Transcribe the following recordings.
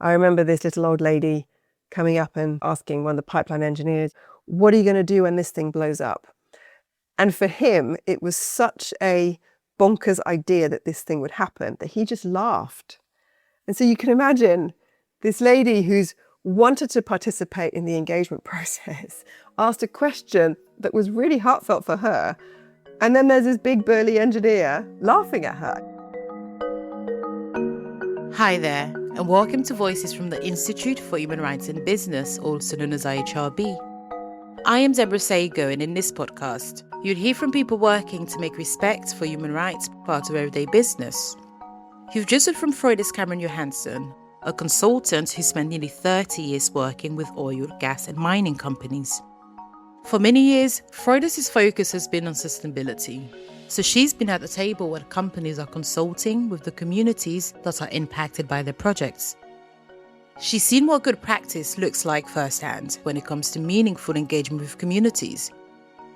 I remember this little old lady coming up and asking one of the pipeline engineers, what are you going to do when this thing blows up? And for him, it was such a bonkers idea that this thing would happen that he just laughed. And so you can imagine this lady who's wanted to participate in the engagement process asked a question that was really heartfelt for her. And then there's this big burly engineer laughing at her. Hi there, and welcome to Voices from the Institute for Human Rights in Business, also known as IHRB. I am Deborah Sago, and in this podcast, you'll hear from people working to make respect for human rights part of everyday business. You've just heard from Froydis Cameron-Johansson, a consultant who spent nearly 30 years working with oil, gas and mining companies. For many years, Froydis' focus has been on sustainability. So she's been at the table where companies are consulting with the communities that are impacted by their projects. She's seen what good practice looks like firsthand when it comes to meaningful engagement with communities.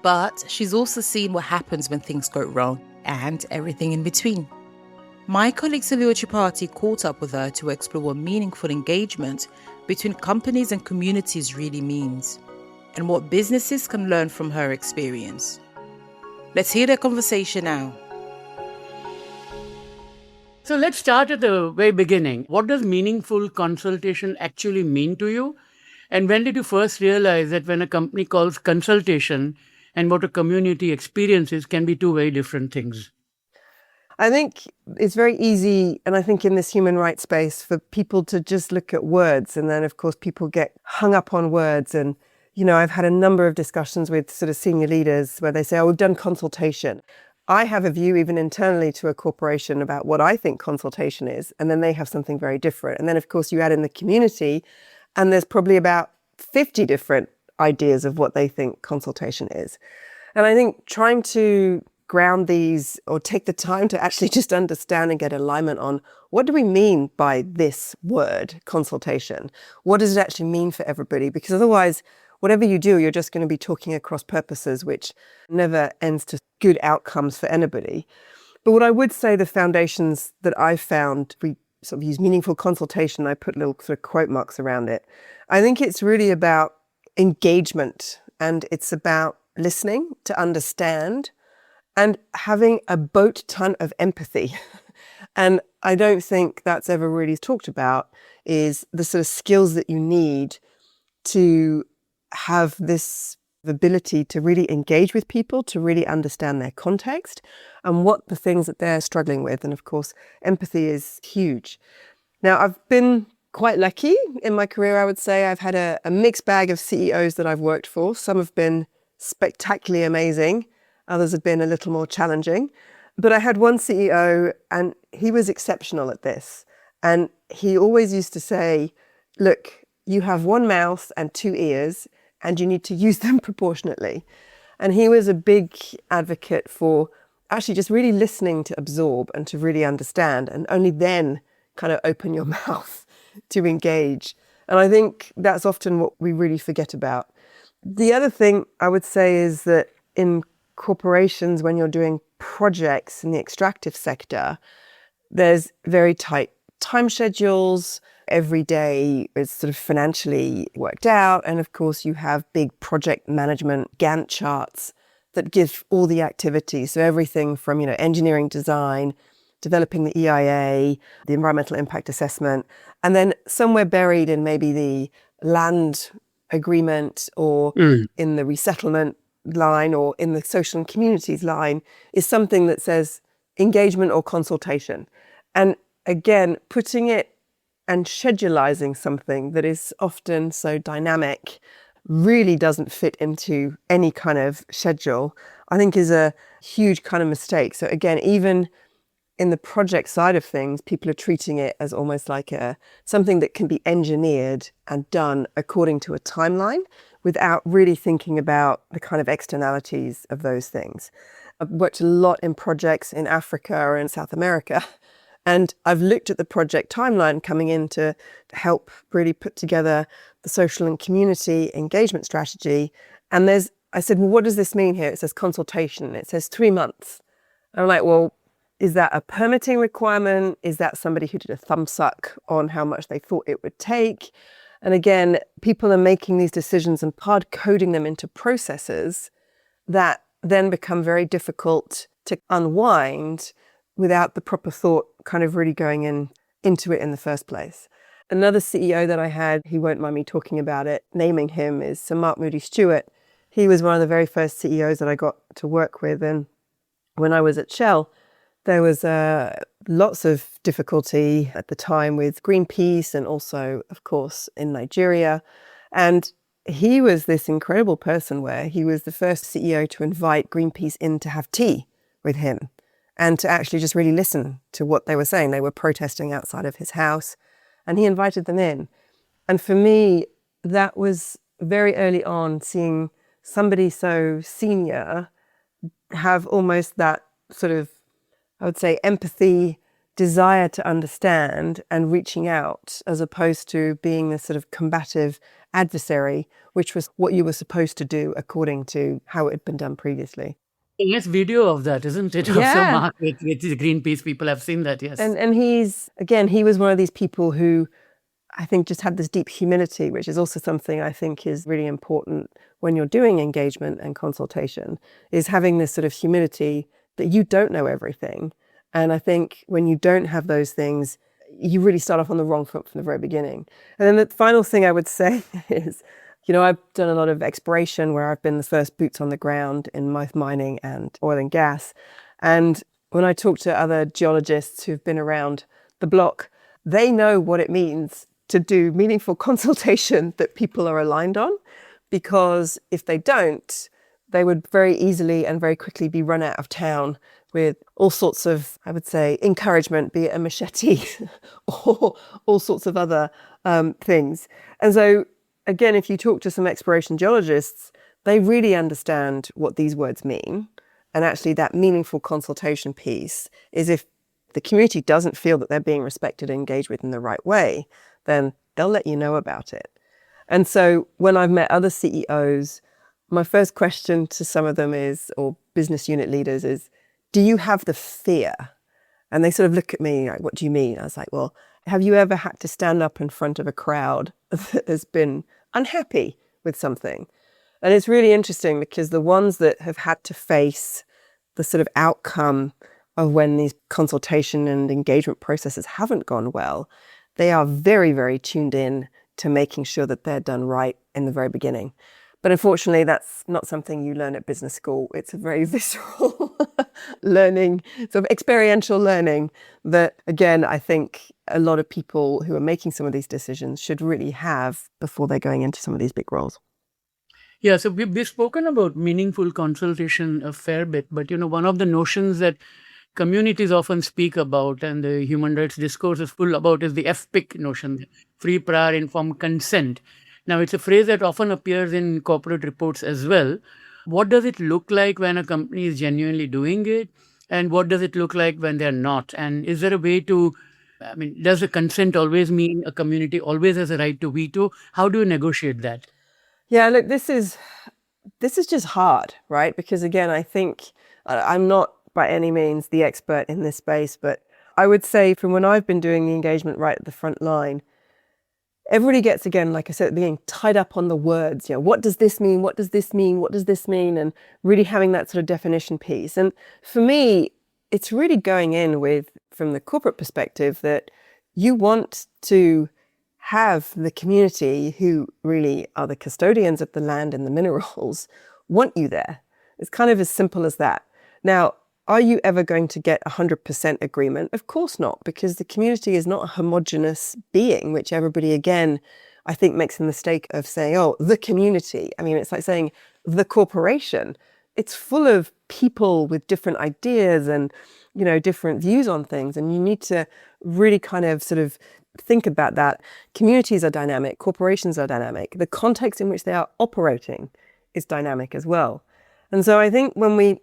But she's also seen what happens when things go wrong and everything in between. My colleague Salil Tripathi caught up with her to explore what meaningful engagement between companies and communities really means, and what businesses can learn from her experience. Let's hear their conversation now. So let's start at the very beginning. What does meaningful consultation actually mean to you? And when did you first realize that when a company calls consultation and what a community experiences can be two very different things? I think it's very easy, and I think in this human rights space, for people to just look at words. And then, of course, people get hung up on words. And I've had a number of discussions with sort of senior leaders where they say, oh, we've done consultation. I have a view even internally to a corporation about what I think consultation is, and then they have something very different. And then, of course, you add in the community, and there's probably about 50 different ideas of what they think consultation is. And I think trying to ground these or take the time to actually just understand and get alignment on what do we mean by this word, consultation? What does it actually mean for everybody? Because otherwise, whatever you do, you're just going to be talking across purposes, which never ends to good outcomes for anybody. But what I would say, the foundations that I've found, we sort of use meaningful consultation, I put little sort of quote marks around it. I think it's really about engagement, and it's about listening to understand and having a boat ton of empathy. And I don't think that's ever really talked about, is the sort of skills that you need to have this ability to really engage with people, to really understand their context and what the things that they're struggling with. And of course, empathy is huge. Now, I've been quite lucky in my career, I would say. I've had a mixed bag of CEOs that I've worked for. Some have been spectacularly amazing. Others have been a little more challenging. But I had one CEO and he was exceptional at this. And he always used to say, look, you have one mouth and two ears, and you need to use them proportionately. And he was a big advocate for actually just really listening to absorb and to really understand, and only then kind of open your mouth to engage. And I think that's often what we really forget about. The other thing I would say is that in corporations, when you're doing projects in the extractive sector, there's very tight time schedules. Every day is sort of financially worked out. And of course, you have big project management Gantt charts that give all the activities. So everything from, engineering design, developing the EIA, the environmental impact assessment, and then somewhere buried in maybe the land agreement or in the resettlement line or in the social and communities line is something that says engagement or consultation. And again, putting it and schedulizing something that is often so dynamic really doesn't fit into any kind of schedule, I think is a huge kind of mistake. So again, even in the project side of things, people are treating it as almost like something that can be engineered and done according to a timeline without really thinking about the kind of externalities of those things. I've worked a lot in projects in Africa or in South America. And I've looked at the project timeline coming in to help really put together the social and community engagement strategy. And I said, well, what does this mean here? It says consultation. It says 3 months. I'm like, well, Is that a permitting requirement? Is that somebody who did a thumb suck on how much they thought it would take? And again, people are making these decisions and hard coding them into processes that then become very difficult to unwind without the proper thought kind of really going into it in the first place. Another CEO that I had, he won't mind me talking about it, naming him, is Sir Mark Moody-Stewart. He was one of the very first CEOs that I got to work with. And when I was at Shell, there was lots of difficulty at the time with Greenpeace and also, of course, in Nigeria. And he was this incredible person where he was the first CEO to invite Greenpeace in to have tea with him and to actually just really listen to what they were saying. They were protesting outside of his house and he invited them in. And for me, that was very early on, seeing somebody so senior have almost that sort of, I would say, empathy, desire to understand and reaching out, as opposed to being this sort of combative adversary, which was what you were supposed to do according to how it had been done previously. Yes, video of that, isn't it? Yeah. Of Sir Mark with the Greenpeace people. I've seen that, yes. And he's, again, he was one of these people who I think just had this deep humility, which is also something I think is really important when you're doing engagement and consultation, is having this sort of humility that you don't know everything. And I think when you don't have those things, you really start off on the wrong foot from the very beginning. And then the final thing I would say is, I've done a lot of exploration where I've been the first boots on the ground in mining and oil and gas. And when I talk to other geologists who've been around the block, they know what it means to do meaningful consultation that people are aligned on, because if they don't, they would very easily and very quickly be run out of town with all sorts of, I would say, encouragement, be it a machete or all sorts of other things. And so, again, if you talk to some exploration geologists, they really understand what these words mean. And actually that meaningful consultation piece is, if the community doesn't feel that they're being respected and engaged with in the right way, then they'll let you know about it. And so when I've met other CEOs, my first question to some of them is, or business unit leaders is, do you have the fear? And they sort of look at me like, what do you mean? I was like, well, have you ever had to stand up in front of a crowd that has been unhappy with something? And it's really interesting because the ones that have had to face the sort of outcome of when these consultation and engagement processes haven't gone well, they are very, very tuned in to making sure that they're done right in the very beginning. But unfortunately, that's not something you learn at business school. It's a very visceral learning, sort of experiential learning that, again, I think a lot of people who are making some of these decisions should really have before they're going into some of these big roles. Yeah, so we've spoken about meaningful consultation a fair bit, but one of the notions that communities often speak about and the human rights discourse is full about is the FPIC notion, free, prior, informed consent. Now, it's a phrase that often appears in corporate reports as well. What does it look like when a company is genuinely doing it? And what does it look like when they're not? And is there a way to, does the consent always mean a community always has a right to veto? How do you negotiate that? Yeah, look, this is just hard, right? Because again, I think I'm not by any means the expert in this space, but I would say from when I've been doing the engagement right at the front line, everybody gets, again, like I said, being tied up on the words. What does this mean? What does this mean? What does this mean? And really having that sort of definition piece. And for me, it's really going in with, from the corporate perspective, that you want to have the community, who really are the custodians of the land and the minerals, want you there. It's kind of as simple as that. Now, are you ever going to get 100% agreement? Of course not, because the community is not a homogenous being, which everybody, again, I think makes the mistake of saying, oh, the community. It's like saying the corporation. It's full of people with different ideas and, different views on things. And you need to really kind of sort of think about that. Communities are dynamic, corporations are dynamic. The context in which they are operating is dynamic as well. And so I think when we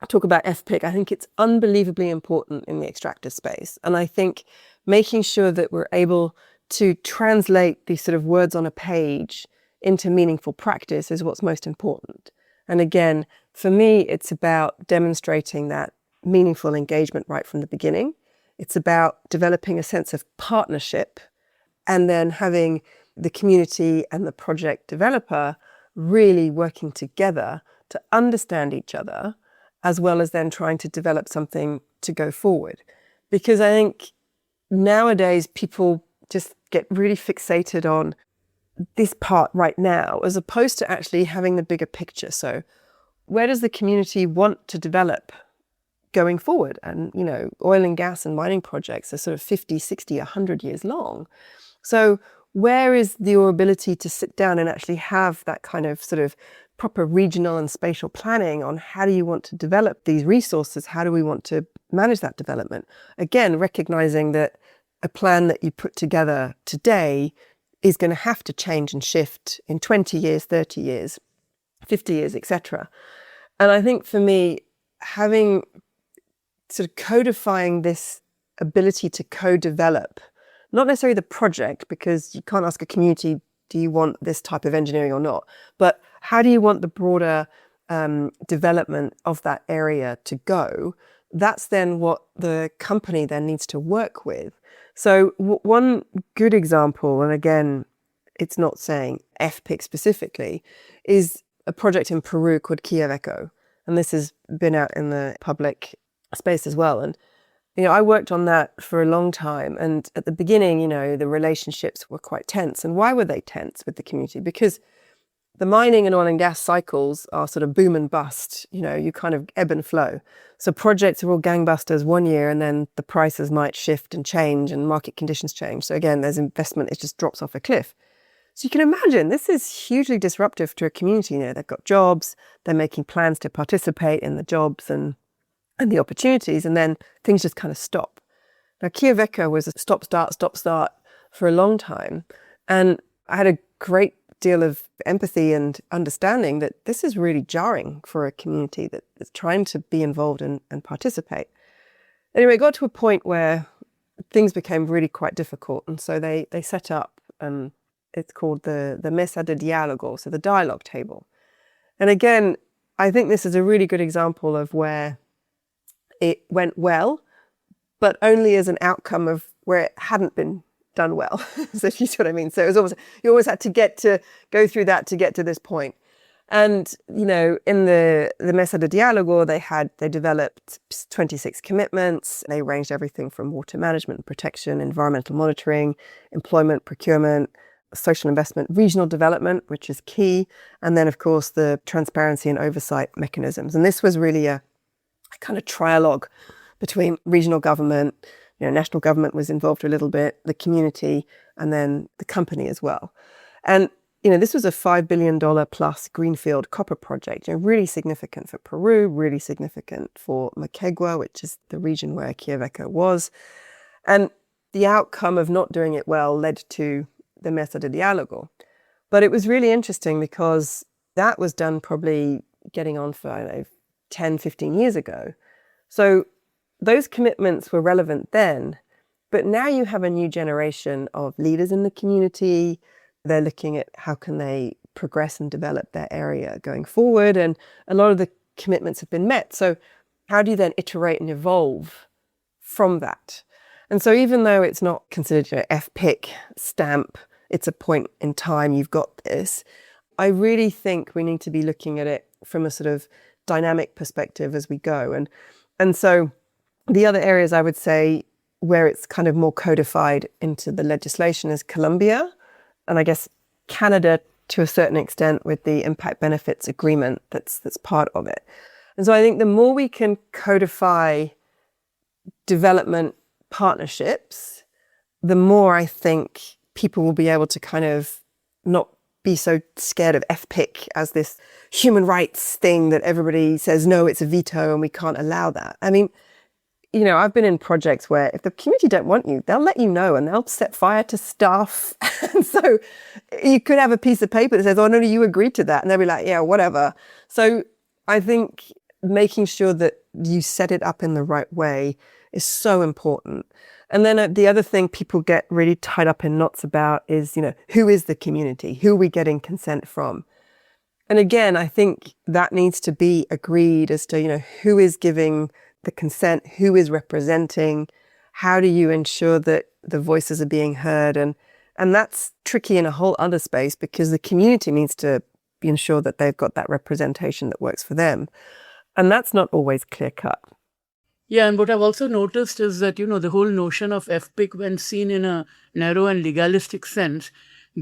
talk about FPIC, I think it's unbelievably important in the extractive space. And I think making sure that we're able to translate these sort of words on a page into meaningful practice is what's most important. And again, for me, it's about demonstrating that meaningful engagement right from the beginning. It's about developing a sense of partnership and then having the community and the project developer really working together to understand each other, as well as then trying to develop something to go forward. Because I think nowadays people just get really fixated on this part right now, as opposed to actually having the bigger picture. So where does the community want to develop going forward? And, oil and gas and mining projects are sort of 50, 60, 100 years long. So where is your ability to sit down and actually have that kind of sort of proper regional and spatial planning on how do you want to develop these resources? How do we want to manage that development? Again, recognizing that a plan that you put together today is going to have to change and shift in 20 years, 30 years, 50 years, etc. And I think for me, having sort of codifying this ability to co-develop, not necessarily the project, because you can't ask a community, do you want this type of engineering or not? But how do you want the broader development of that area to go? That's then what the company then needs to work with. So one good example, and again, it's not saying FPIC specifically, is a project in Peru called Quellaveco. And this has been out in the public space as well. And I worked on that for a long time. And at the beginning, the relationships were quite tense. And why were they tense with the community? Because the mining and oil and gas cycles are sort of boom and bust. You kind of ebb and flow. So projects are all gangbusters one year, and then the prices might shift and change and market conditions change. So again, there's investment, it just drops off a cliff. So you can imagine this is hugely disruptive to a community. They've got jobs, they're making plans to participate in the jobs and the opportunities, and then things just kind of stop. Now, Quellaveco was a stop-start for a long time. And I had a great deal of empathy and understanding that this is really jarring for a community that is trying to be involved and participate. Anyway, it got to a point where things became really quite difficult. And so they set up, it's called the Mesa de Diálogo, so the dialogue table. And again, I think this is a really good example of where it went well, but only as an outcome of where it hadn't been done well. So if you see what I mean. So it was you always had to go through that to get to this point. And, in the Mesa de Diálogo, they developed 26 commitments. They ranged everything from water management and protection, environmental monitoring, employment, procurement, social investment, regional development, which is key. And then, of course, the transparency and oversight mechanisms. And this was really a kind of trialogue between regional government, national government was involved a little bit, the community, and then the company as well. And, this was a $5 billion plus greenfield copper project, really significant for Peru, really significant for Moquegua, which is the region where Quellaveco was. And the outcome of not doing it well led to the Mesa de Diálogo. But it was really interesting because that was done probably getting on for, 10, 15 years ago. So those commitments were relevant then, but now you have a new generation of leaders in the community. They're looking at how can they progress and develop their area going forward. And a lot of the commitments have been met. So how do you then iterate and evolve from that? And so even though it's not considered an FPIC stamp, it's a point in time, you've got this, I really think we need to be looking at it from a sort of dynamic perspective as we go. And so the other areas I would say where it's kind of more codified into the legislation is Colombia, and I guess Canada to a certain extent with the impact benefits agreement that's part of it. And so I think the more we can codify development partnerships, the more I think people will be able to kind of not be so scared of FPIC as this human rights thing that everybody says, no, it's a veto and we can't allow that. I mean, I've been in projects where if the community don't want you, they'll let you know and they'll set fire to stuff. And so you could have a piece of paper that says, oh, no, you agreed to that. And they'll be like, yeah, whatever. So I think making sure that you set it up in the right way is so important. And then the other thing people get really tied up in knots about is, who is the community? Who are we getting consent from? And again, I think that needs to be agreed as to, who is giving the consent, who is representing, how do you ensure that the voices are being heard? And that's tricky in a whole other space because the community needs to ensure that they've got that representation that works for them. And that's not always clear cut. Yeah, and what I've also noticed is that, the whole notion of FPIC, when seen in a narrow and legalistic sense,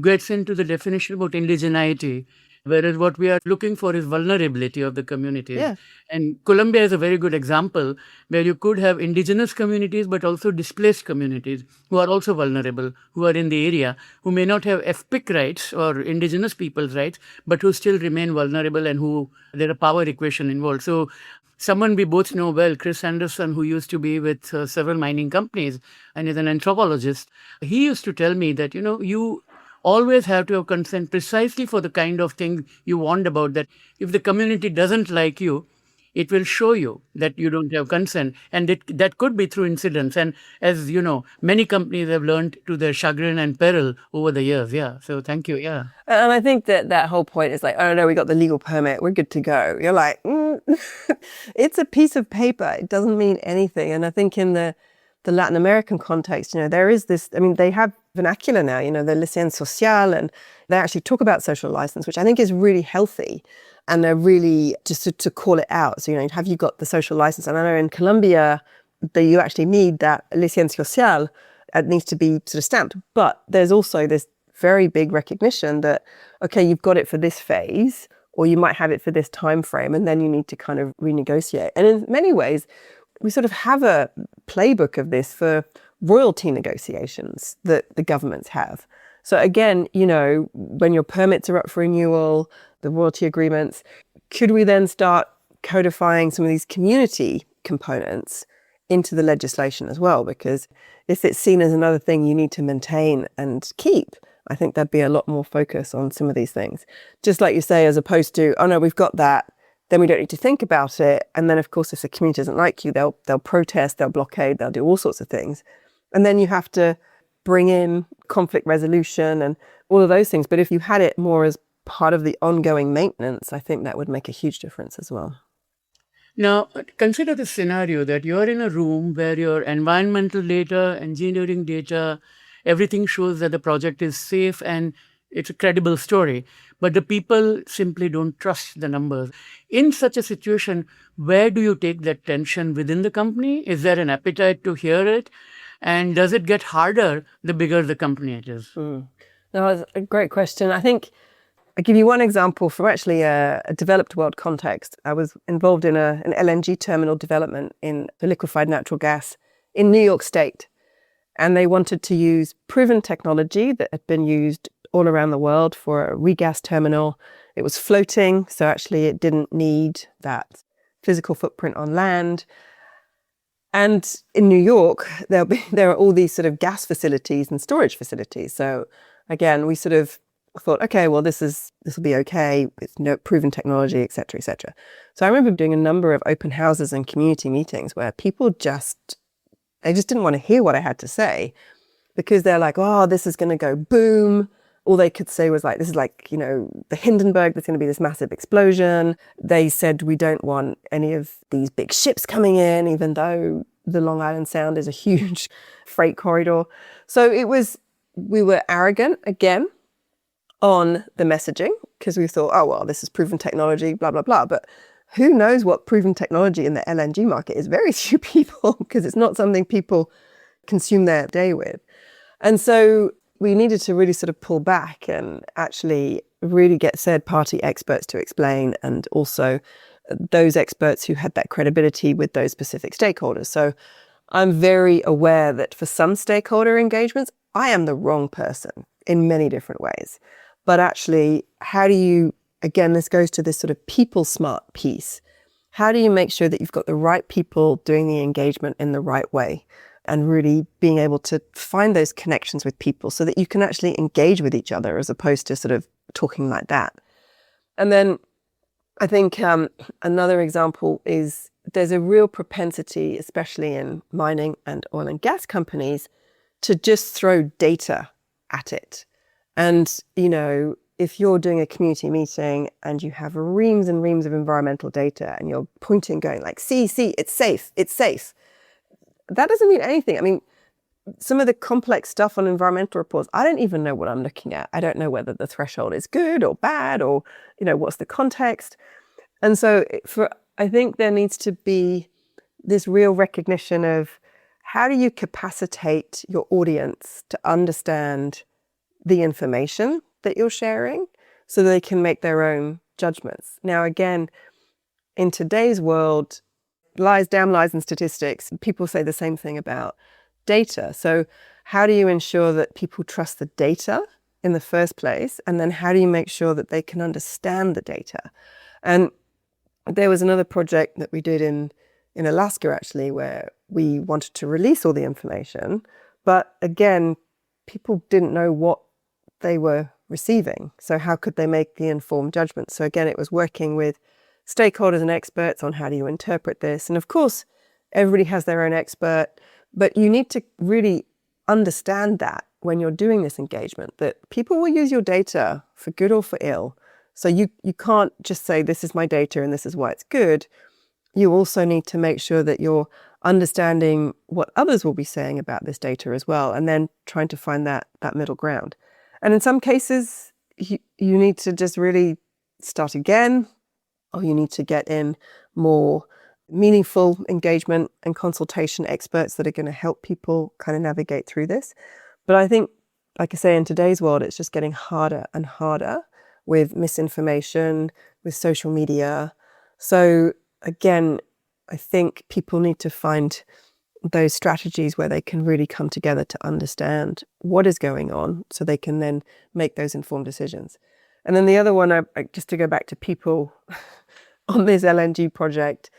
gets into the definition about indigeneity, whereas what we are looking for is vulnerability of the communities. Yeah. And Colombia is a very good example where you could have indigenous communities, but also displaced communities who are also vulnerable, who are in the area, who may not have FPIC rights or indigenous people's rights, but who still remain vulnerable and who there are power equation involved. So someone we both know well, Chris Anderson, who used to be with several mining companies and is an anthropologist, he used to tell me that, you always have to have consent precisely for the kind of thing you warned about, that if the community doesn't like you, it will show you that you don't have consent. And that could be through incidents. And as you know, many companies have learned to their chagrin and peril over the years. Yeah. So thank you. Yeah. And I think that whole point is like, oh no, we got the legal permit, we're good to go. You're like, it's a piece of paper. It doesn't mean anything. And I think in the Latin American context, there is this, they have vernacular now, the licencia social, and they actually talk about social license, which I think is really healthy. And they're really just to call it out. So, have you got the social license? And I know in Colombia, you actually need that licencia social. It needs to be sort of stamped. But there's also this very big recognition that, okay, you've got it for this phase, or you might have it for this time frame, and then you need to kind of renegotiate. And in many ways, we sort of have a playbook of this for royalty negotiations that the governments have. So again, when your permits are up for renewal, the royalty agreements, could we then start codifying some of these community components into the legislation as well? Because if it's seen as another thing you need to maintain and keep, I think there'd be a lot more focus on some of these things. Just like you say, as opposed to, oh no, we've got that, then we don't need to think about it. And then of course, if the community doesn't like you, they'll protest, they'll blockade, they'll do all sorts of things. And then you have to bring in conflict resolution and all of those things. But if you had it more as part of the ongoing maintenance, I think that would make a huge difference as well. Now, consider the scenario that you're in a room where your environmental data, engineering data, everything shows that the project is safe and it's a credible story, but the people simply don't trust the numbers. In such a situation, where do you take that tension within the company? Is there an appetite to hear it? And does it get harder the bigger the company it is? No, that's a great question. I think I'll give you one example from actually a developed world context. I was involved in an LNG terminal development in the liquefied natural gas in New York State. And they wanted to use proven technology that had been used all around the world for a regas terminal. It was floating, so actually it didn't need that physical footprint on land. And in New York, there are all these sort of gas facilities and storage facilities. So again, we sort of thought, okay, well, this will be okay. It's proven technology, et cetera, et cetera. So I remember doing a number of open houses and community meetings where people they just didn't want to hear what I had to say because they're like, oh, this is going to go boom. All they could say was like, this is like, the Hindenburg, there's going to be this massive explosion. They said, we don't want any of these big ships coming in, even though the Long Island Sound is a huge freight corridor. So we were arrogant again on the messaging because we thought, oh, well, this is proven technology, blah, blah, blah. But who knows what proven technology in the LNG market is? Very few people, because it's not something people consume their day with. And so we needed to really sort of pull back and actually really get third-party experts to explain, and also those experts who had that credibility with those specific stakeholders. So I'm very aware that for some stakeholder engagements, I am the wrong person in many different ways. But actually, how do you, again, this goes to this sort of people smart piece. How do you make sure that you've got the right people doing the engagement in the right way? And really being able to find those connections with people so that you can actually engage with each other as opposed to sort of talking like that. And then I think another example is there's a real propensity, especially in mining and oil and gas companies, to just throw data at it. And, if you're doing a community meeting and you have reams and reams of environmental data and you're pointing, going like, see, it's safe, it's safe. That doesn't mean anything. I mean, some of the complex stuff on environmental reports, I don't even know what I'm looking at. I don't know whether the threshold is good or bad or, what's the context. And so I think there needs to be this real recognition of how do you capacitate your audience to understand the information that you're sharing so they can make their own judgments. Now, again, in today's world, damn lies and statistics, people say the same thing about data. So how do you ensure that people trust the data in the first place? And then how do you make sure that they can understand the data? And there was another project that we did in Alaska, actually, where we wanted to release all the information. But again, people didn't know what they were receiving. So how could they make the informed judgment? So again, it was working with stakeholders and experts on how do you interpret this. And of course, everybody has their own expert. But you need to really understand that when you're doing this engagement, that people will use your data for good or for ill. So you can't just say, this is my data and this is why it's good. You also need to make sure that you're understanding what others will be saying about this data as well, and then trying to find that middle ground. And in some cases, you need to just really start again, or you need to get in more meaningful engagement and consultation experts that are going to help people kind of navigate through this. But I think, like I say, in today's world, it's just getting harder and harder with misinformation, with social media. So again, I think people need to find those strategies where they can really come together to understand what is going on so they can then make those informed decisions. And then the other one, just to go back to people on this LNG project,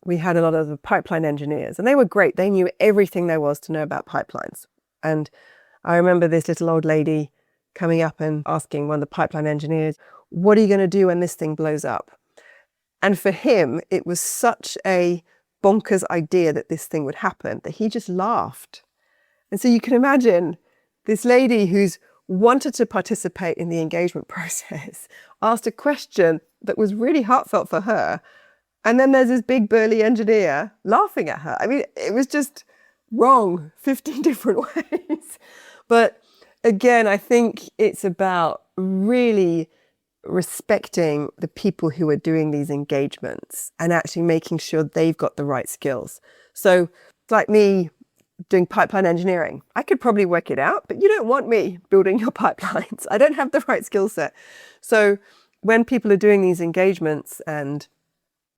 we had a lot of the pipeline engineers and they were great. They knew everything there was to know about pipelines. And I remember this little old lady coming up and asking one of the pipeline engineers, what are you going to do when this thing blows up? And for him, it was such a bonkers idea that this thing would happen that he just laughed. And so you can imagine this lady who's wanted to participate in the engagement process asked a question that was really heartfelt for her. And then there's this big burly engineer laughing at her. I mean, it was just wrong 15 different ways. But again, I think it's about really respecting the people who are doing these engagements and actually making sure they've got the right skills. So it's like me doing pipeline engineering. I could probably work it out, but you don't want me building your pipelines. I don't have the right skill set. So when people are doing these engagements and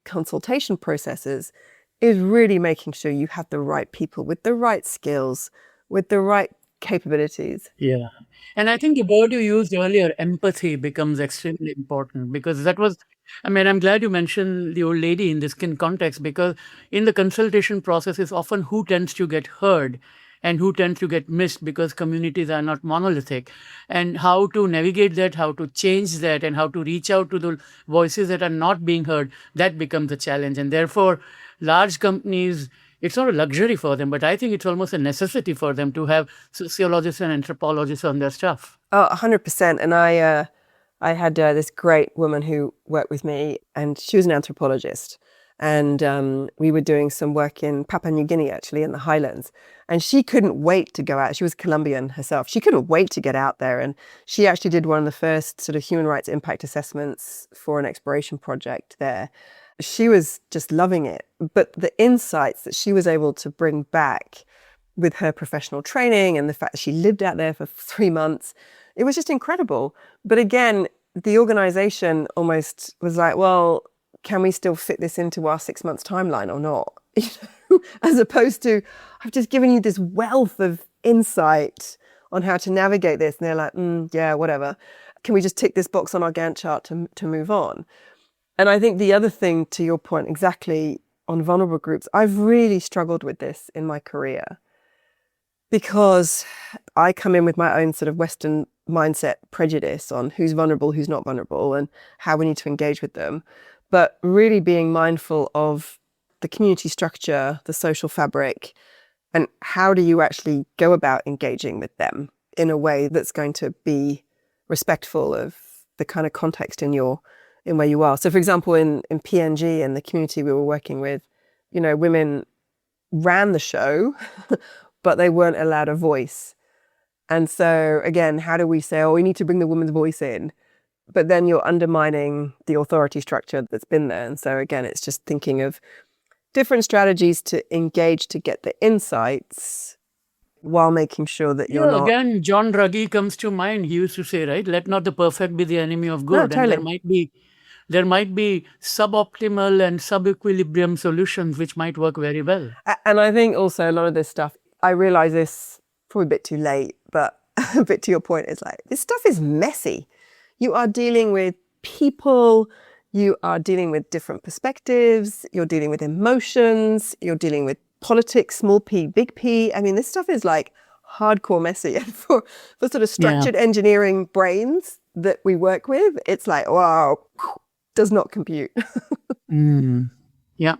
consultation processes, is really making sure you have the right people with the right skills, with the right capabilities. Yeah. And I think the word you used earlier, empathy, becomes extremely important because that was, I mean, I'm glad you mentioned the old lady in this context because in the consultation process, it's often who tends to get heard and who tends to get missed because communities are not monolithic. And how to navigate that, how to change that, and how to reach out to the voices that are not being heard, that becomes a challenge. And therefore, large companies, it's not a luxury for them, but I think it's almost a necessity for them to have sociologists and anthropologists on their stuff. Oh, 100%. And I had this great woman who worked with me, and she was an anthropologist. And we were doing some work in Papua New Guinea, actually, in the highlands. And she couldn't wait to go out. She was Colombian herself. She couldn't wait to get out there. And she actually did one of the first sort of human rights impact assessments for an exploration project there. She was just loving it. But the insights that she was able to bring back with her professional training and the fact that she lived out there for 3 months, it was just incredible. But again, the organization almost was like, well, can we still fit this into our 6 months timeline or not? As opposed to, I've just given you this wealth of insight on how to navigate this. And they're like, yeah, whatever. Can we just tick this box on our Gantt chart to move on? And I think the other thing, to your point, exactly on vulnerable groups, I've really struggled with this in my career because I come in with my own sort of Western mindset prejudice on who's vulnerable, who's not vulnerable, and how we need to engage with them. But really being mindful of the community structure, the social fabric, and how do you actually go about engaging with them in a way that's going to be respectful of the kind of context in where you are. So for example, in PNG and the community we were working with, women ran the show, but they weren't allowed a voice. And so again, how do we say, we need to bring the woman's voice in? But then you're undermining the authority structure that's been there. And so again, it's just thinking of different strategies to engage to get the insights while making sure that you're not... Again, John Ruggie comes to mind. He used to say, right, let not the perfect be the enemy of good. No, totally. And there might be suboptimal and sub-equilibrium solutions which might work very well. And I think also a lot of this stuff, I realize this probably a bit too late, but a bit to your point, it's like, this stuff is messy. You are dealing with people, you are dealing with different perspectives, you're dealing with emotions, you're dealing with politics, small p, big P. I mean, this stuff is like hardcore messy. And for sort of structured engineering brains that we work with, it's like, wow, does not compute. Yeah.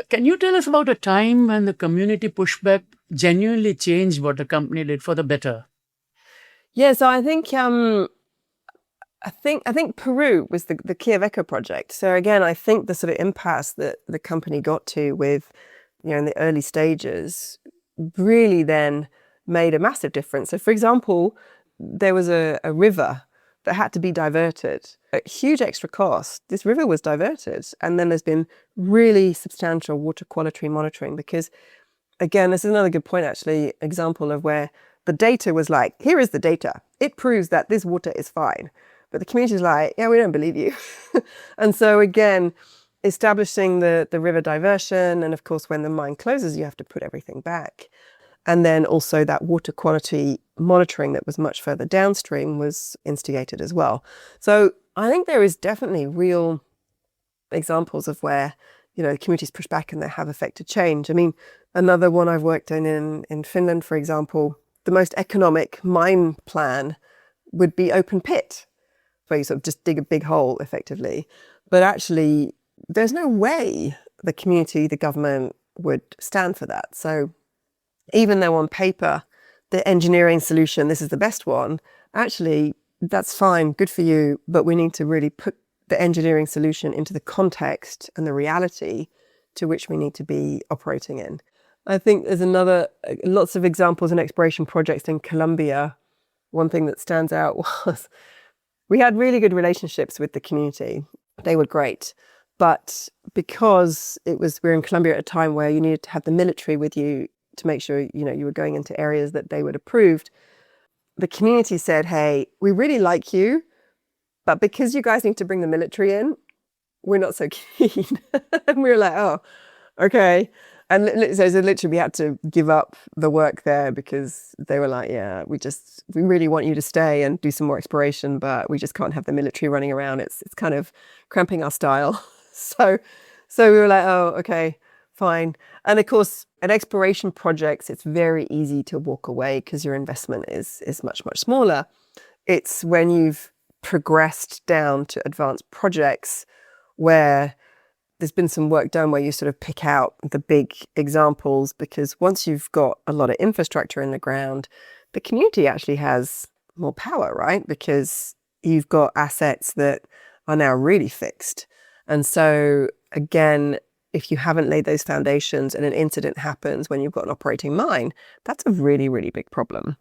Can you tell us about a time when the community pushback genuinely changed what the company did for the better? Yeah, so I think Peru was the Quellaveco project. So again, I think the sort of impasse that the company got to with, in the early stages really then made a massive difference. So for example, there was a river that had to be diverted. At huge extra cost, this river was diverted. And then there's been really substantial water quality monitoring because, again, this is another good point, actually, example of where the data was like, here is the data. It proves that this water is fine. But the community is like, yeah, we don't believe you. And so again, establishing the river diversion. And of course, when the mine closes, you have to put everything back. And then also that water quality monitoring that was much further downstream was instigated as well. So I think there is definitely real examples of where, communities push back and they have affected change. I mean, another one I've worked in Finland, for example, the most economic mine plan would be open pit, where you sort of just dig a big hole effectively. But actually, there's no way the community, the government would stand for that. So even though on paper, the engineering solution, this is the best one, actually, that's fine, good for you, but we need to really put the engineering solution into the context and the reality to which we need to be operating in. I think there's lots of examples in exploration projects in Colombia. One thing that stands out was we had really good relationships with the community. They were great. But because we're in Colombia at a time where you needed to have the military with you to make sure, you were going into areas that they would approved, the community said, hey, we really like you, but because you guys need to bring the military in, we're not so keen. And we were like, oh, okay. And so literally we had to give up the work there because they were like, yeah, we really want you to stay and do some more exploration, but we just can't have the military running around. It's kind of cramping our style. So we were like, oh, okay, fine. And of course, at exploration projects, it's very easy to walk away because your investment is much, much smaller. It's when you've progressed down to advanced projects where there's been some work done where you sort of pick out the big examples, because once you've got a lot of infrastructure in the ground, the community actually has more power, right? Because you've got assets that are now really fixed. And so again, if you haven't laid those foundations and an incident happens when you've got an operating mine, that's a really, really big problem.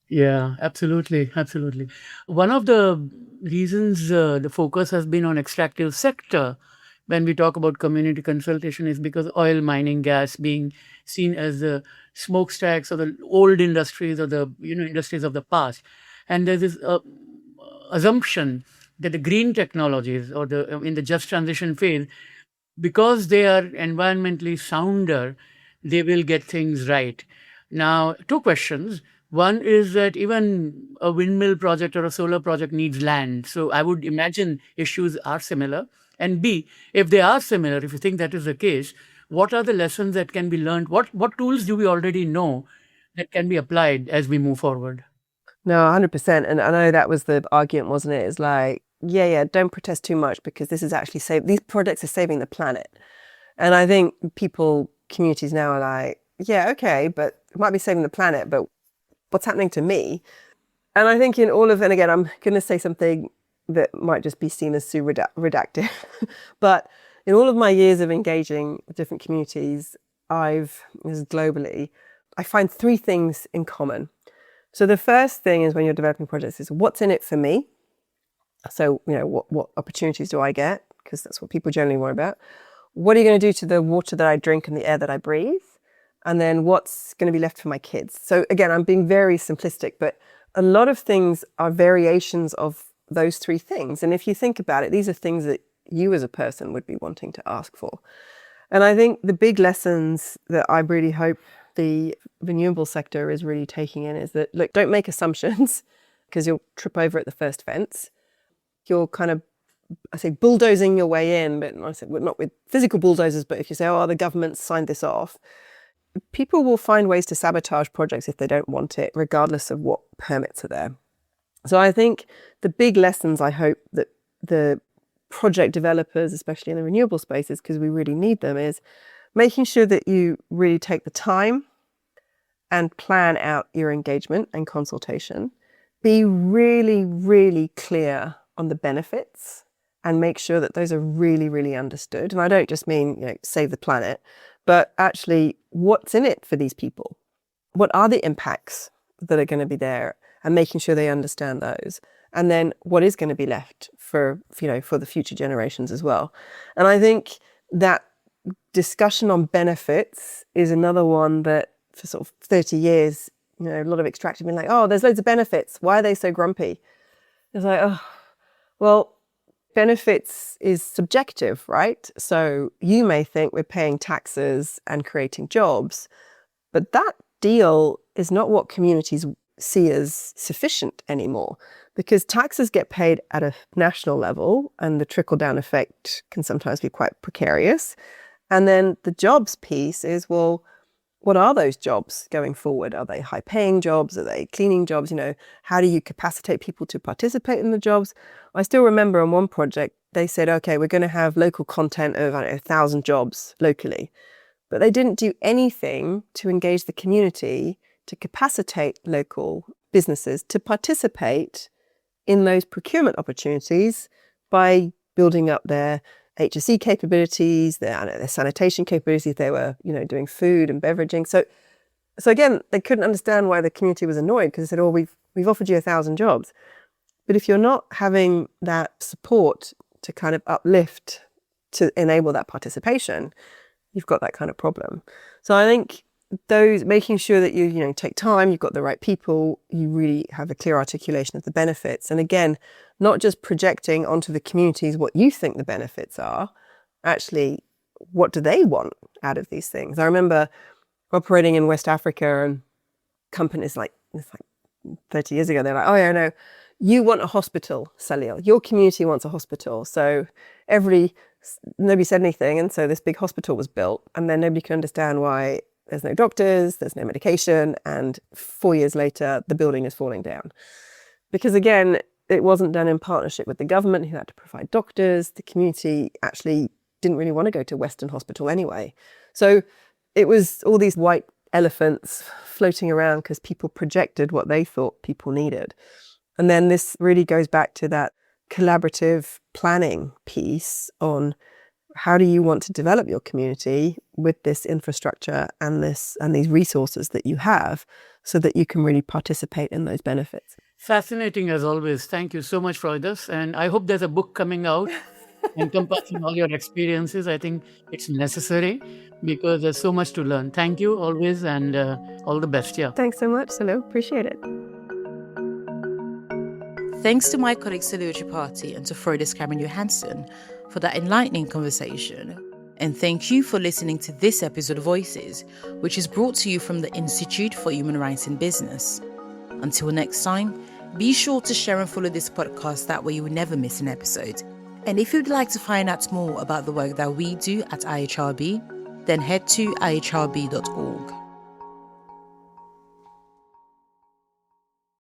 Yeah, absolutely. Absolutely. One of the reasons the focus has been on extractive sector when we talk about community consultation is because oil, mining, gas being seen as the smokestacks or the old industries or the industries of the past. And there's this assumption that the green technologies or in the just transition phase, because they are environmentally sounder, they will get things right. Now, two questions. One is that even a windmill project or a solar project needs land. So I would imagine issues are similar. And B, if they are similar, if you think that is the case, what are the lessons that can be learned? What tools do we already know that can be applied as we move forward? No, 100%. And I know that was the argument, wasn't it? It's like, yeah, don't protest too much because this is actually these projects are saving the planet. And I think communities now are like, yeah, okay, but it might be saving the planet, but what's happening to me? And I think and again, I'm going to say something that might just be seen as too redacted. But in all of my years of engaging with different communities, this is globally, I find three things in common. So the first thing is when you're developing projects is what's in it for me? So, what opportunities do I get? Because that's what people generally worry about. What are you going to do to the water that I drink and the air that I breathe? And then what's going to be left for my kids? So again, I'm being very simplistic, but a lot of things are variations of those three things. And if you think about it, these are things that you as a person would be wanting to ask for. And I think the big lessons that I really hope the renewable sector is really taking in is that, look, don't make assumptions because you'll trip over at the first fence. You're kind of, I say, bulldozing your way in, but not with physical bulldozers, but if you say, oh, the government signed this off, people will find ways to sabotage projects if they don't want it, regardless of what permits are there. So I think the big lessons I hope that the project developers, especially in the renewable spaces, because we really need them, is making sure that you really take the time and plan out your engagement and consultation. Be really, really clear on the benefits and make sure that those are really, really understood. And I don't just mean, save the planet, but actually what's in it for these people? What are the impacts that are going to be there, and making sure they understand those? And then what is going to be left for the future generations as well? And I think that discussion on benefits is another one that for sort of 30 years, a lot of extractive been like, oh, there's loads of benefits. Why are they so grumpy? It's like, oh, well, benefits is subjective, right? So you may think we're paying taxes and creating jobs, but that deal is not what communities see as sufficient anymore, because taxes get paid at a national level and the trickle-down effect can sometimes be quite precarious. And then the jobs piece is, well, what are those jobs going forward? Are they high-paying jobs? Are they cleaning jobs? How do you capacitate people to participate in the jobs? I still remember on one project, they said, okay, we're going to have local content of 1,000 jobs locally. But they didn't do anything to engage the community to capacitate local businesses to participate in those procurement opportunities by building up their HSE capabilities, their sanitation capabilities. They were, doing food and beveraging. So again, they couldn't understand why the community was annoyed, because they said, oh, we've offered you 1,000 jobs. But if you're not having that support to kind of uplift, to enable that participation, you've got that kind of problem. So I think making sure that you take time, you've got the right people, you really have a clear articulation of the benefits. And again, not just projecting onto the communities what you think the benefits are, actually, what do they want out of these things? I remember operating in West Africa, and companies like 30 years ago, they're like, oh yeah, no, you want a hospital, Salil. Your community wants a hospital. So nobody said anything. And so this big hospital was built, and then nobody could understand why there's no doctors, there's no medication, and 4 years later, the building is falling down. Because again, it wasn't done in partnership with the government, who had to provide doctors. The community actually didn't really want to go to Western Hospital anyway. So it was all these white elephants floating around because people projected what they thought people needed. And then this really goes back to that collaborative planning piece on how do you want to develop your community with this infrastructure and these resources that you have, so that you can really participate in those benefits. Fascinating as always. Thank you so much, Froydis. And I hope there's a book coming out encompassing all your experiences. I think it's necessary because there's so much to learn. Thank you always, and all the best. Yeah. Thanks so much, Salil. Appreciate it. Thanks to my colleague Salil Tripathi and to Froydis Cameron-Johansson for that enlightening conversation. And thank you for listening to this episode of Voices, which is brought to you from the Institute for Human Rights in Business. Until next time, be sure to share and follow this podcast, that way you will never miss an episode. And if you'd like to find out more about the work that we do at IHRB, then head to ihrb.org.